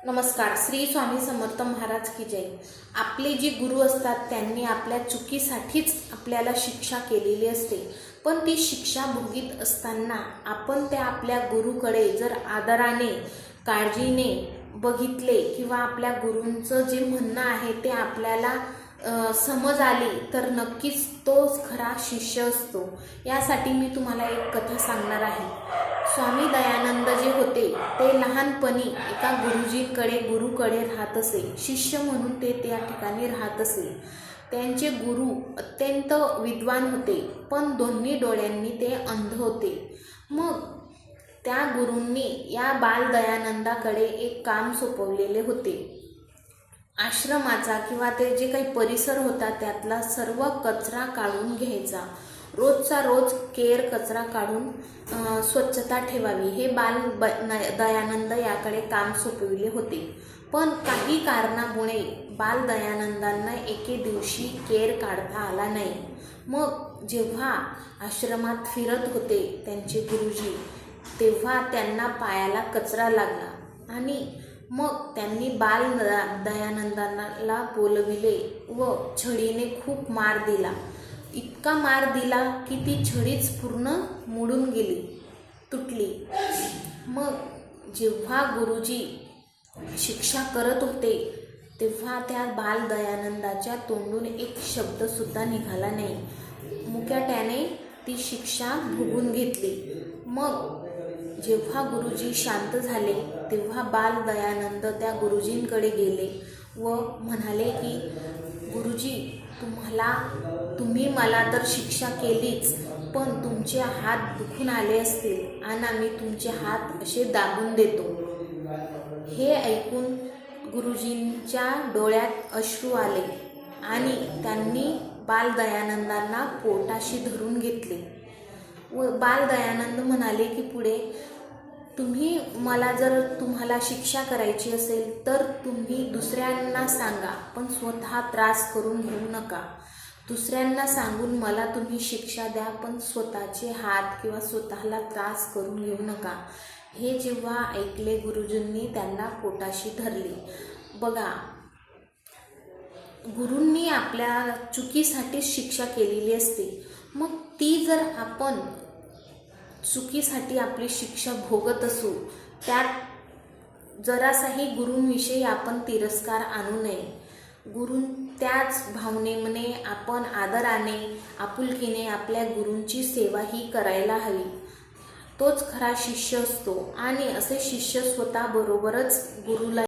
नमस्कार. श्री स्वामी समर्थ महाराज की जय. आपले जे गुरु असतात त्यांनी आपल्या चुकीसाठीच आपल्याला शिक्षा केलेली असते, पण ती शिक्षा भोगीत असताना आपण त्या आपल्या गुरुकडे जर आदराने काळजीने बघितले किंवा आपल्या गुरूंचं जे म्हणणं आहे ते आपल्याला समज आली तर नक्कीच तोच खरा शिष्य असतो. यासाठी मी तुम्हाला एक कथा सांगणार आहे. स्वामी दयानंद जे होते ते लहानपणी एका गुरुकडे राहत असे. शिष्य म्हणून ते त्या ठिकाणी राहत असे. त्यांचे गुरु अत्यंत विद्वान होते, पण दोन्ही डोळ्यांनी ते अंध होते. मग त्या गुरूंनी या बाल दयानंदाकडे एक काम सोपवलेले होते. आश्रमाचा किंवा ते जे काही परिसर होता त्यातला सर्व कचरा काढून घ्यायचा. रोजचा रोज केर कचरा काढून स्वच्छता ठेवावी, हे बाल दयानंद याकडे काम सोपविले होते. पण काही कारणामुळे बाल दयानंदांना एके दिवशी केर काढता आला नाही. मग जेव्हा आश्रमात फिरत होते त्यांचे गुरुजी, तेव्हा त्यांना पायाला कचरा लागला आणि मग त्यांनी बाल दयानंदांना बोलविले व छडीने खूप मार दिला. इतका मार दिला की ती छडीच पूर्ण मोडून गेली, तुटली. मग जेव्हा गुरुजी शिक्षा करत होते तेव्हा त्या बाल दयानंदाच्या तोंडून एक शब्द सुद्धा निघाला नाही. मुकाट्याने ती शिक्षा भोगून घेतली. मग जेव्हा गुरुजी शांत झाले तेव्हा बाल दयानंद त्या गुरुजींकडे गेले व म्हणाले की गुरुजी, तुम्ही मला तर शिक्षा केलीच, पण तुमचे हात दुखून आले असतील आणि मी तुमचे हात असे दाबून देतो. हे ऐकून गुरुजींच्या डोळ्यात अश्रू आले आणि त्यांनी बाल दयानंदांना पोटाशी धरून घेतले व बाल दयानंद म्हणाले की पुढे तुम्हाला शिक्षा करायची असेल तर तुम्ही दुसऱ्यांना सांगा, पण स्वतः त्रास करून घेऊ नका. दुसऱ्यांना सांगून मला तुम्ही शिक्षा द्या, पण स्वतःचे हात किंवा स्वतःला त्रास करून घेऊ नका. हे जेव्हा ऐकले गुरुजींनी त्यांना पोटाशी धरले. बघा, गुरूंनी आपल्या चुकीसाठी शिक्षा केलेली असते. मग ती जर आपण चुकीसाठी आपली शिक्षा भोगत असू, त्यात जरासाही गुरूंविषयी आपण तिरस्कार आणू नये. गुरू त्याच भावनेने आपण आदराने आपुलकीने आपल्या गुरूंची सेवा ही करायला हवी. तोच खरा शिष्य असतो आणि असे शिष्य स्वतः बरोबरच गुरुला